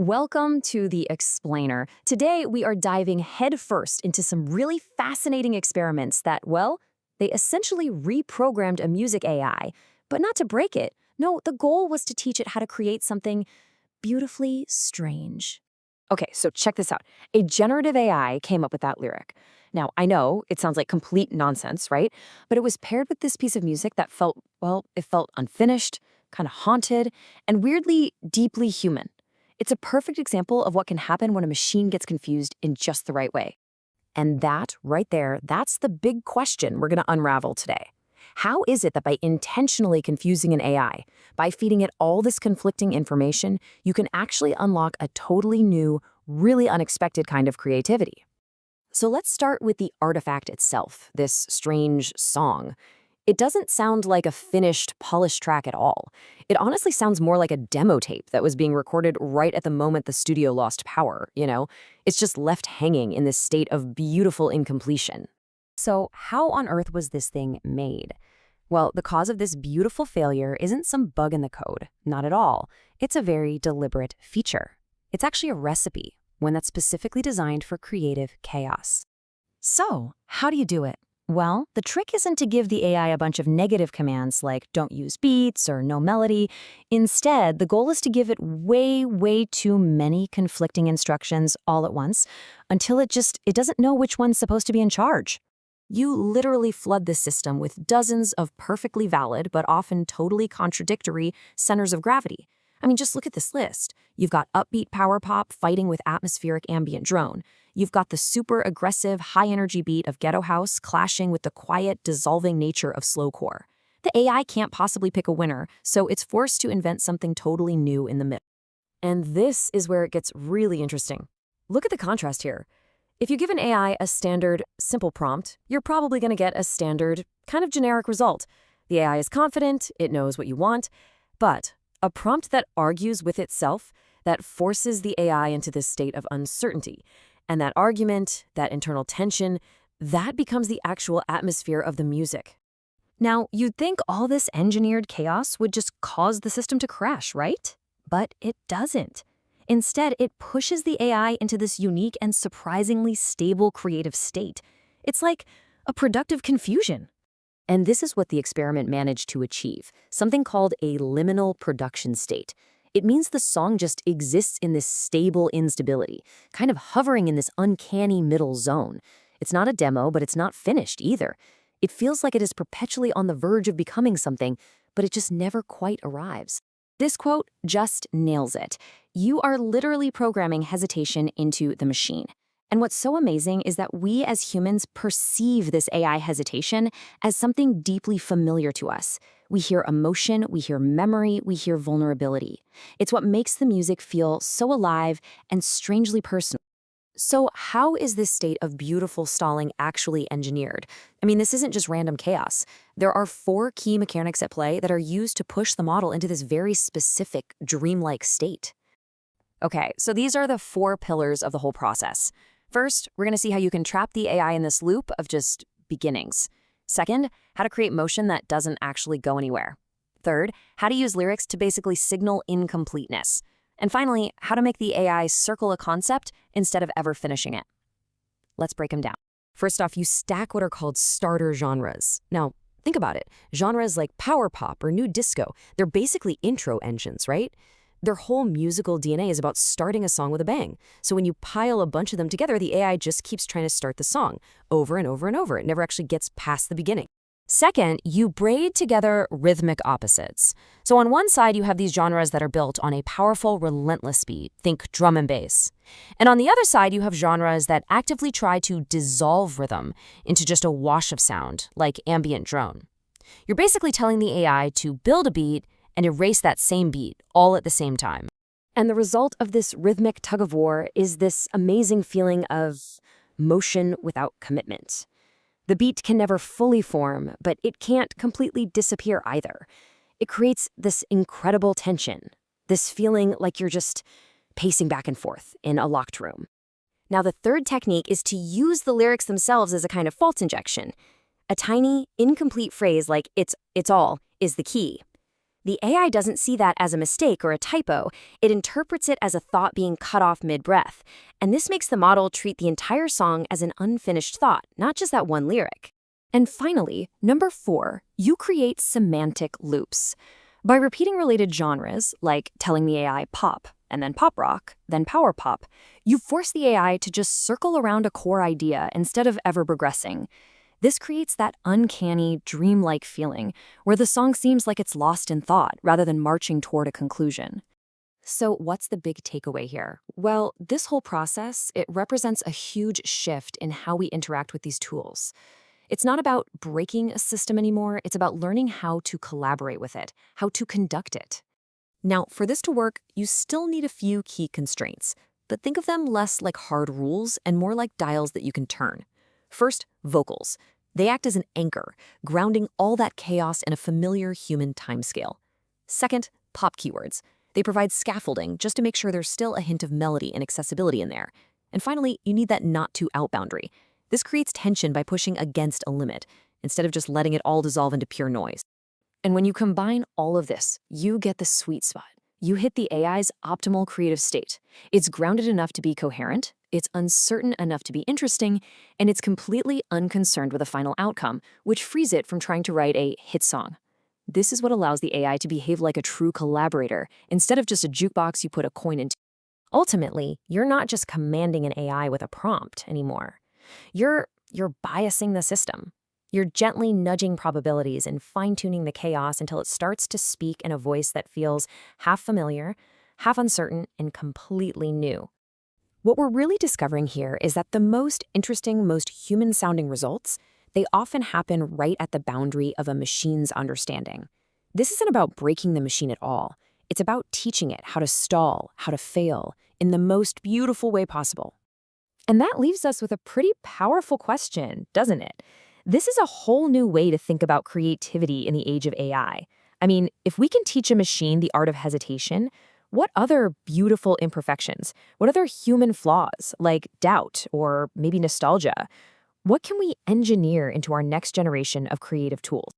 Welcome to The Explainer. Today, we are diving headfirst into some really fascinating experiments that, well, they essentially reprogrammed a music AI, but not to break it. No, the goal was to teach it how to create something beautifully strange. Okay, so check this out. A generative AI came up with that lyric. Now, I know it sounds like complete nonsense, right? But it was paired with this piece of music that felt, well, it felt unfinished, kind of haunted, and weirdly deeply human. It's a perfect example of what can happen when a machine gets confused in just the right way. And that, right there, that's the big question we're going to unravel today. How is it that by intentionally confusing an AI, by feeding it all this conflicting information, you can actually unlock a totally new, really unexpected kind of creativity? So let's start with the artifact itself, this strange song. It doesn't sound like a finished, polished track at all. It honestly sounds more like a demo tape that was being recorded right at the moment the studio lost power, you know? It's just left hanging in this state of beautiful incompletion. So how on earth was this thing made? Well, the cause of this beautiful failure isn't some bug in the code, not at all. It's a very deliberate feature. It's actually a recipe, one that's specifically designed for creative chaos. So, how do you do it? Well, the trick isn't to give the AI a bunch of negative commands like don't use beats or no melody. Instead, the goal is to give it way too many conflicting instructions all at once until it doesn't know which one's supposed to be in charge. You literally flood the system with dozens of perfectly valid but often totally contradictory centers of gravity. I mean, just look at this list. You've got upbeat power pop fighting with atmospheric ambient drone. You've got the super aggressive, high-energy beat of ghetto house clashing with the quiet, dissolving nature of slowcore. The AI can't possibly pick a winner, so it's forced to invent something totally new in the middle. And this is where it gets really interesting. Look at the contrast here. If you give an AI a standard, simple prompt, you're probably going to get a standard, kind of generic result. The AI is confident, it knows what you want, but a prompt that argues with itself, that forces the AI into this state of uncertainty. And that argument, that internal tension, that becomes the actual atmosphere of the music. Now, you'd think all this engineered chaos would just cause the system to crash, right? But it doesn't. Instead, it pushes the AI into this unique and surprisingly stable creative state. It's like a productive confusion. And this is what the experiment managed to achieve, something called a liminal production state. It means the song just exists in this stable instability, kind of hovering in this uncanny middle zone. It's not a demo, but it's not finished either. It feels like it is perpetually on the verge of becoming something, but it just never quite arrives. This quote just nails it. You are literally programming hesitation into the machine. And what's so amazing is that we as humans perceive this AI hesitation as something deeply familiar to us. We hear emotion, we hear memory, we hear vulnerability. It's what makes the music feel so alive and strangely personal. So how is this state of beautiful stalling actually engineered? I mean, this isn't just random chaos. There are 4 key mechanics at play that are used to push the model into this very specific, dreamlike state. Okay, so these are the 4 pillars of the whole process. First, we're going to see how you can trap the AI in this loop of just beginnings. Second, how to create motion that doesn't actually go anywhere. Third, how to use lyrics to basically signal incompleteness. And finally, how to make the AI circle a concept instead of ever finishing it. Let's break them down. First off, you stack what are called starter genres. Now, think about it. Genres like power pop or new disco, they're basically intro engines, right? Their whole musical DNA is about starting a song with a bang. So when you pile a bunch of them together, the AI just keeps trying to start the song over and over and over. It never actually gets past the beginning. Second, you braid together rhythmic opposites. So on one side, you have these genres that are built on a powerful, relentless beat. Think drum and bass. And on the other side, you have genres that actively try to dissolve rhythm into just a wash of sound, like ambient drone. You're basically telling the AI to build a beat and erase that same beat all at the same time. And the result of this rhythmic tug-of-war is this amazing feeling of motion without commitment. The beat can never fully form, but it can't completely disappear either. It creates this incredible tension, this feeling like you're just pacing back and forth in a locked room. Now, the third technique is to use the lyrics themselves as a kind of fault injection. A tiny, incomplete phrase like it's all is the key. The AI doesn't see that as a mistake or a typo. It interprets it as a thought being cut off mid-breath. And this makes the model treat the entire song as an unfinished thought, not just that one lyric. And finally, number 4, you create semantic loops. By repeating related genres, like telling the AI pop, and then pop rock, then power pop, you force the AI to just circle around a core idea instead of ever progressing. This creates that uncanny, dreamlike feeling, where the song seems like it's lost in thought rather than marching toward a conclusion. So what's the big takeaway here? Well, this whole process, it represents a huge shift in how we interact with these tools. It's not about breaking a system anymore, it's about learning how to collaborate with it, how to conduct it. Now, for this to work, you still need a few key constraints, but think of them less like hard rules and more like dials that you can turn. First, vocals. They act as an anchor, grounding all that chaos in a familiar human timescale. Second, pop keywords. They provide scaffolding just to make sure there's still a hint of melody and accessibility in there. And finally, you need that not too out boundary. This creates tension by pushing against a limit, instead of just letting it all dissolve into pure noise. And when you combine all of this, you get the sweet spot. You hit the AI's optimal creative state. It's grounded enough to be coherent, it's uncertain enough to be interesting, and it's completely unconcerned with a final outcome, which frees it from trying to write a hit song. This is what allows the AI to behave like a true collaborator, instead of just a jukebox you put a coin into. Ultimately, you're not just commanding an AI with a prompt anymore. You're biasing the system. You're gently nudging probabilities and fine-tuning the chaos until it starts to speak in a voice that feels half familiar, half uncertain, and completely new. What we're really discovering here is that the most interesting, most human-sounding results, they often happen right at the boundary of a machine's understanding. This isn't about breaking the machine at all. It's about teaching it how to stall, how to fail, in the most beautiful way possible. And that leaves us with a pretty powerful question, doesn't it? This is a whole new way to think about creativity in the age of AI. I mean, if we can teach a machine the art of hesitation, what other beautiful imperfections, what other human flaws, like doubt or maybe nostalgia, what can we engineer into our next generation of creative tools?